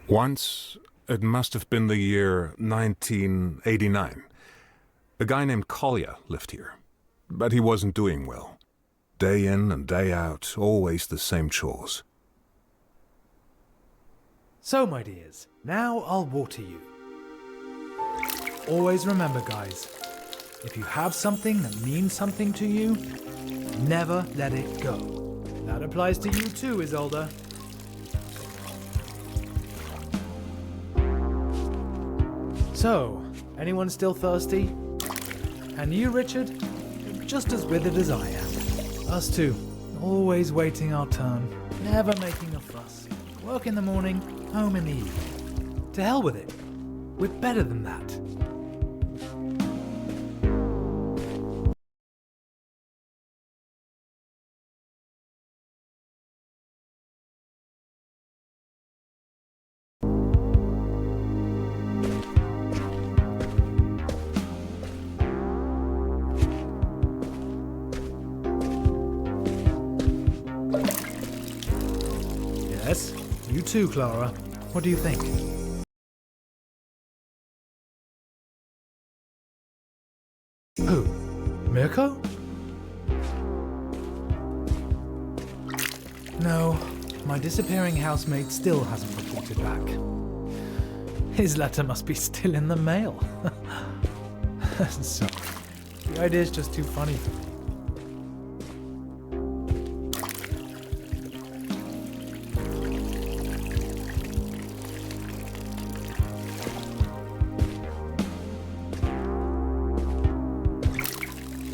Once, it must have been the year 1989. A guy named Collier lived here, but he wasn't doing well. Day in and day out, always the same chores. So, my dears, now I'll water you. Always remember, guys, if you have something that means something to you, never let it go. That applies to you too, Isolde. So, anyone still thirsty? And you, Richard? You're just as withered as I am. Us too, always waiting our turn, never making a fuss. Work in the morning, home in the evening. To hell with it. We're better than that. Yes, you too, Clara. What do you think? Who? Mirko? No, my disappearing housemate still hasn't reported back. His letter must be still in the mail. So, the idea's just too funny for me.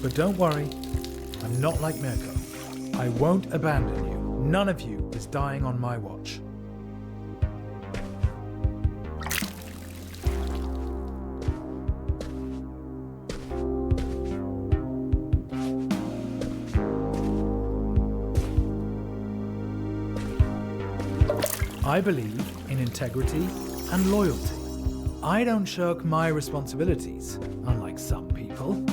But don't worry, I'm not like Mirko. I won't abandon you. None of you is dying on my watch. I believe in integrity and loyalty. I don't shirk my responsibilities, unlike some people.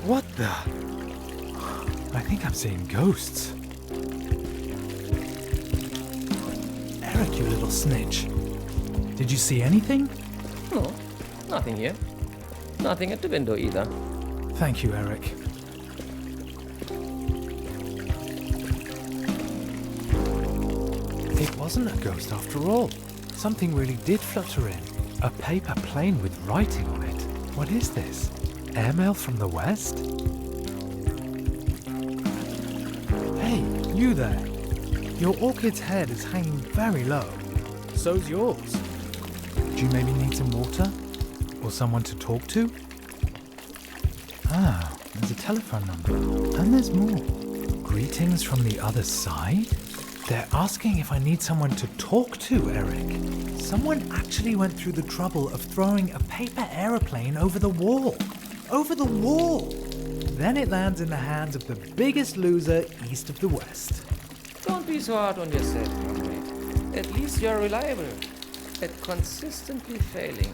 What the? I think I'm seeing ghosts. Eric, you little snitch. Did you see anything? No, nothing here. Nothing at the window either. Thank you, Eric. It wasn't a ghost after all. Something really did flutter in. A paper plane with writing on it. What is this? Airmail from the west? Hey, you there. Your orchid's head is hanging very low. So's yours. Do you maybe need some water? Or someone to talk to? Ah, there's a telephone number. And there's more. Greetings from the other side? They're asking if I need someone to talk to, Eric. Someone actually went through the trouble of throwing a paper aeroplane over the wall. Over the wall! Then it lands in the hands of the biggest loser east of the west. Don't be so hard on yourself, comrade. At least you're reliable. At consistently failing.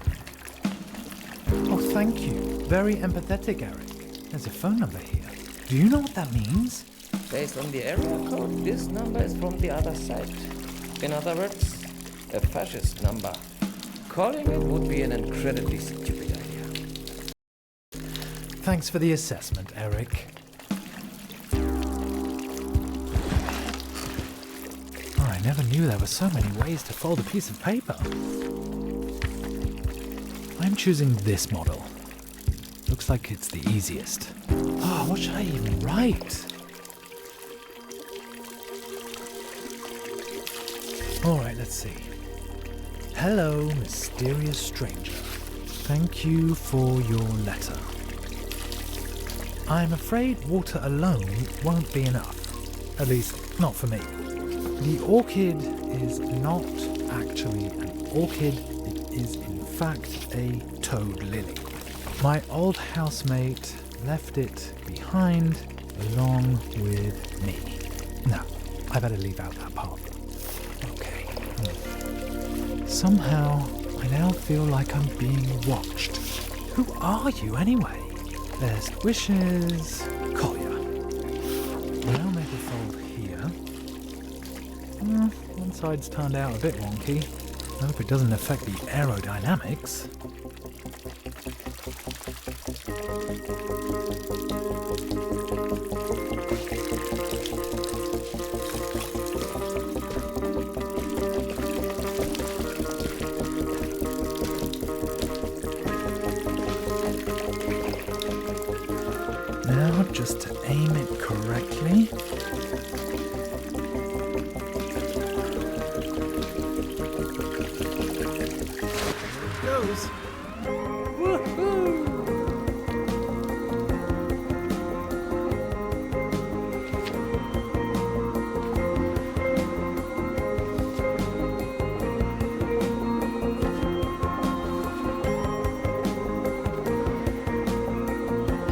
Oh, thank you. Very empathetic, Eric. There's a phone number here. Do you know what that means? Based on the area code, this number is from the other side. In other words, a fascist number. Calling it would be an incredibly stupid idea. Thanks for the assessment, Eric. Oh, I never knew there were so many ways to fold a piece of paper. I'm choosing this model. Looks like it's the easiest. Oh, what should I even write? Alright, let's see. Hello, mysterious stranger. Thank you for your letter. I'm afraid water alone won't be enough. At least, not for me. The orchid is not actually an orchid. It is in fact a toad lily. My old housemate left it behind along with me. No, I better leave out that part. Okay. Somehow, I now feel like I'm being watched. Who are you anyway? There's wishes. Collier. Now make a fold here. One side's turned out a bit wonky. I hope it doesn't affect the aerodynamics. Now, just to aim it correctly. Goes. Woohoo!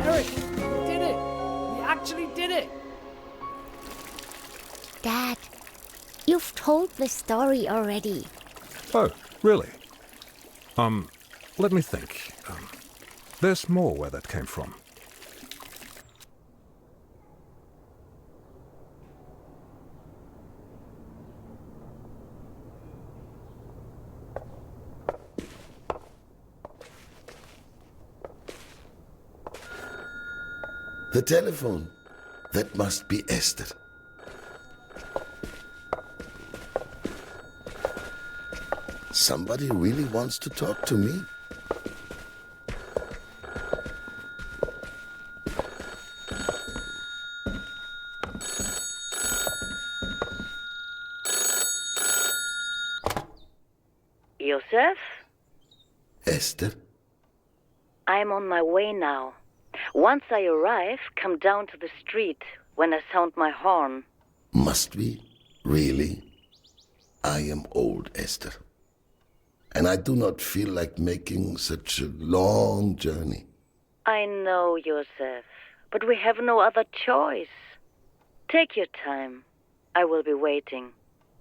Eric, we did it! We actually did it! Dad, you've told the story already. Oh, really? Let me think. There's more where that came from. The telephone. That must be Esther. Somebody really wants to talk to me. Joseph, Esther? I'm on my way now. Once I arrive, come down to the street when I sound my horn. Must we? Really? I am old, Esther. And I do not feel like making such a long journey. I know, Joseph, but we have no other choice. Take your time. I will be waiting.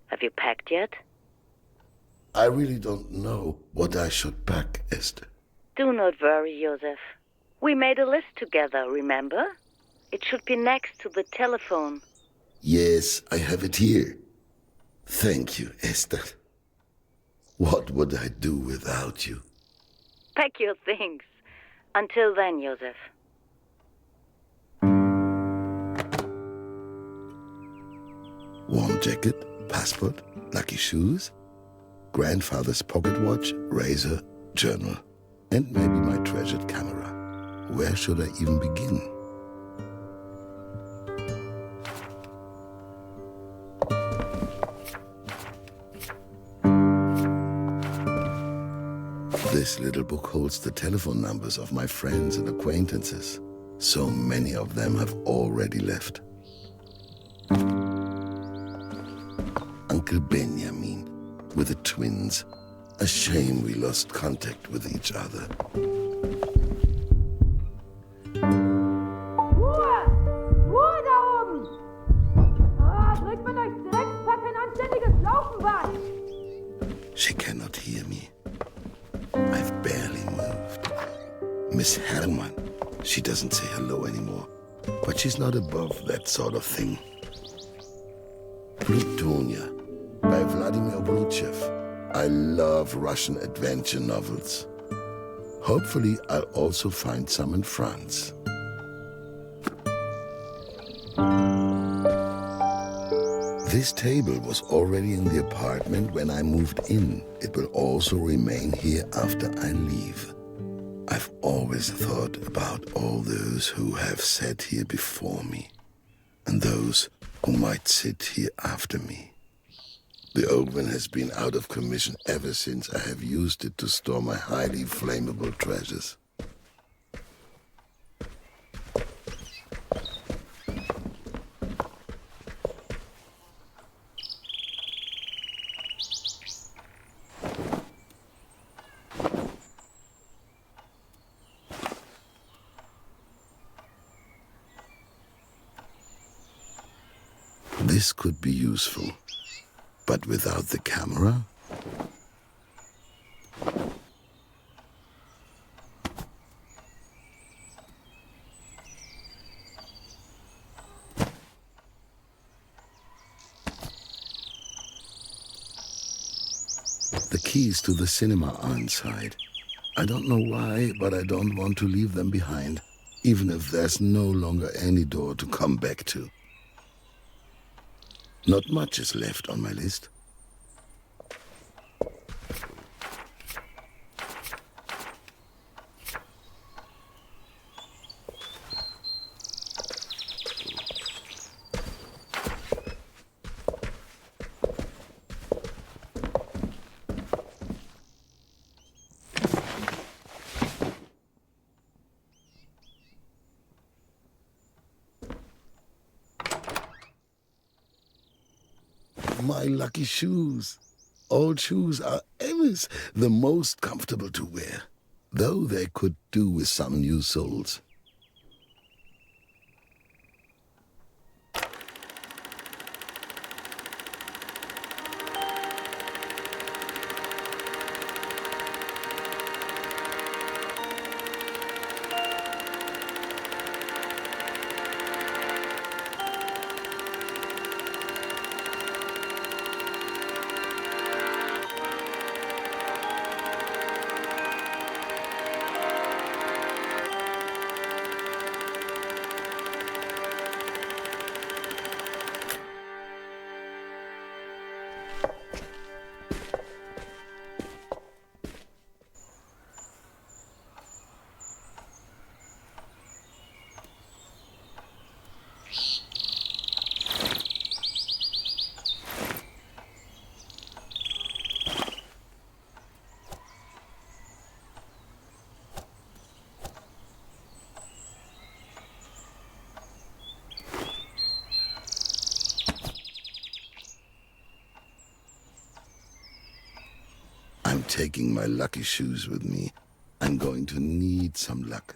Have you packed yet? I really don't know what I should pack, Esther. Do not worry, Joseph. We made a list together, remember? It should be next to the telephone. Yes, I have it here. Thank you, Esther. What would I do without you? Pack your things. Until then, Joseph. Warm jacket, passport, lucky shoes, grandfather's pocket watch, razor, journal, and maybe my treasured camera. Where should I even begin? This little book holds the telephone numbers of my friends and acquaintances. So many of them have already left. Uncle Benjamin, with the twins. A shame we lost contact with each other. Ruhe! Ruhe da oben! Kriegt man euch Dreckspack ein anständiges Laufen bei! She cannot hear me. I've barely moved. Miss Hermann, she doesn't say hello anymore. But she's not above that sort of thing. Plutonia, by Vladimir Bruchev. I love Russian adventure novels. Hopefully, I'll also find some in France. This table was already in the apartment when I moved in. It will also remain here after I leave. I've always thought about all those who have sat here before me, and those who might sit here after me. The oven has been out of commission ever since I have used it to store my highly flammable treasures. This could be useful, but without the camera? The keys to the cinema are inside. I don't know why, but I don't want to leave them behind, even if there's no longer any door to come back to. Not much is left on my list. My lucky shoes. Old shoes are always the most comfortable to wear, though they could do with some new soles. I'm taking my lucky shoes with me. I'm going to need some luck.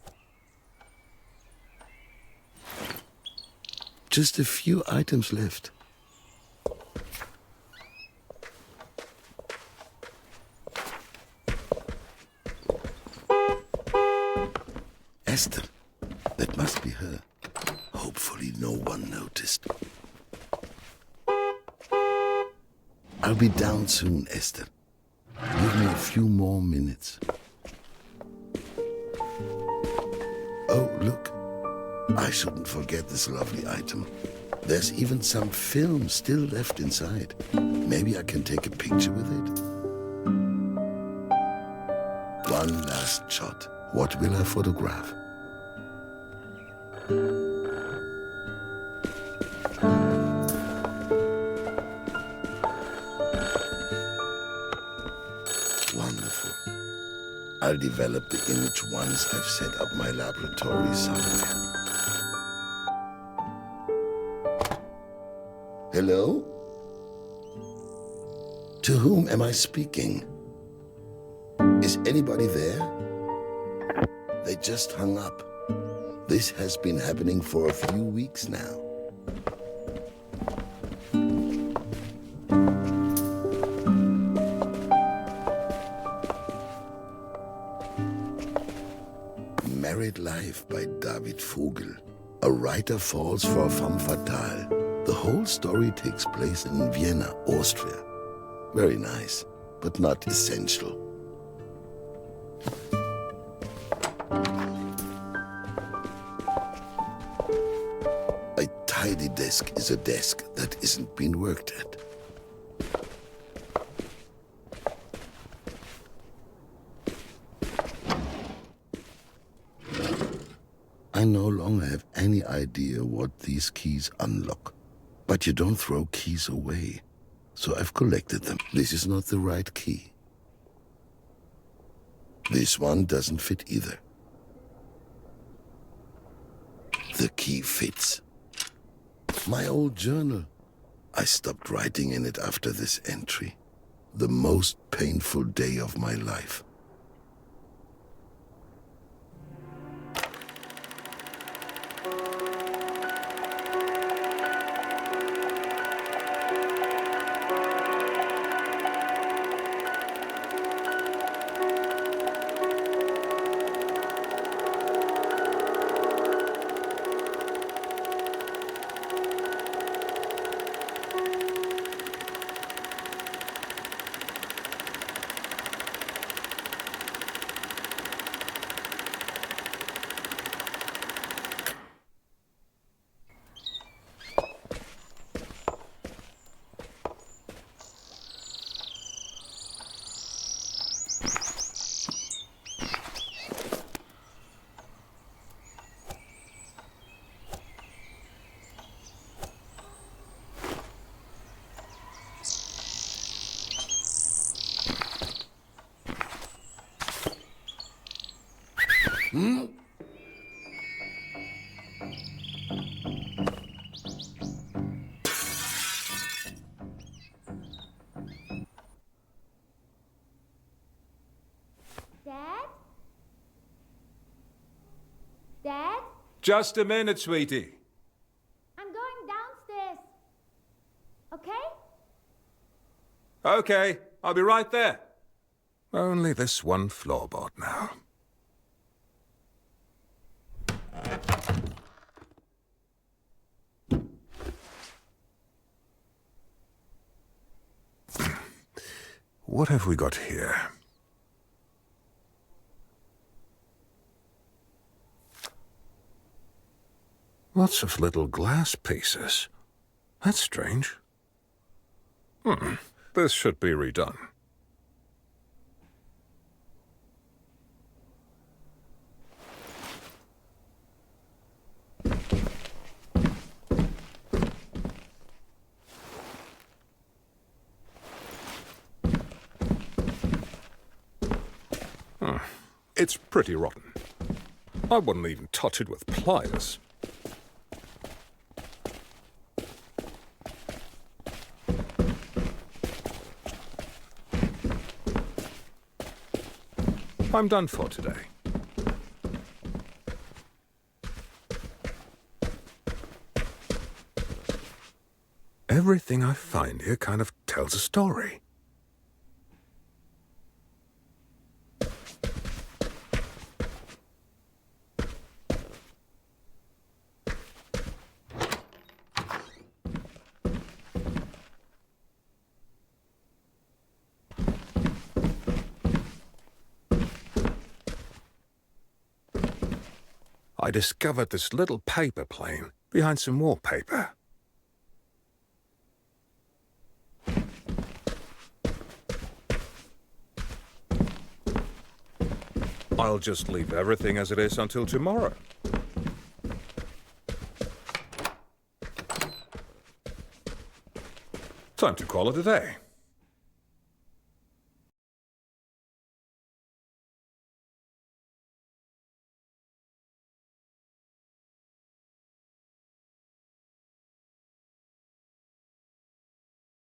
Just a few items left. Esther. That must be her. Hopefully no one noticed. I'll be down soon, Esther. Give me a few more minutes. Oh, look. I shouldn't forget this lovely item. There's even some film still left inside. Maybe I can take a picture with it. One last shot. What will I photograph? Wonderful. I'll develop the image once I've set up my laboratory somewhere. Hello? To whom am I speaking? Is anybody there? They just hung up. This has been happening for a few weeks now. Married Life by David Vogel. A writer falls for a femme fatale. The whole story takes place in Vienna, Austria. Very nice, but not essential. A tidy desk is a desk that isn't being worked at. I no longer have any idea what these keys unlock. But you don't throw keys away. So I've collected them. This is not the right key. This one doesn't fit either. The key fits. My old journal. I stopped writing in it after this entry. The most painful day of my life. Dad? Dad? Just a minute, sweetie. I'm going downstairs. Okay? Okay, I'll be right there. Only this one floorboard now. What have we got here? Lots of little glass pieces. That's strange. This should be redone. It's pretty rotten. I wouldn't even touch it with pliers. I'm done for today. Everything I find here kind of tells a story. I discovered this little paper plane behind some wallpaper. I'll just leave everything as it is until tomorrow. Time to call it a day.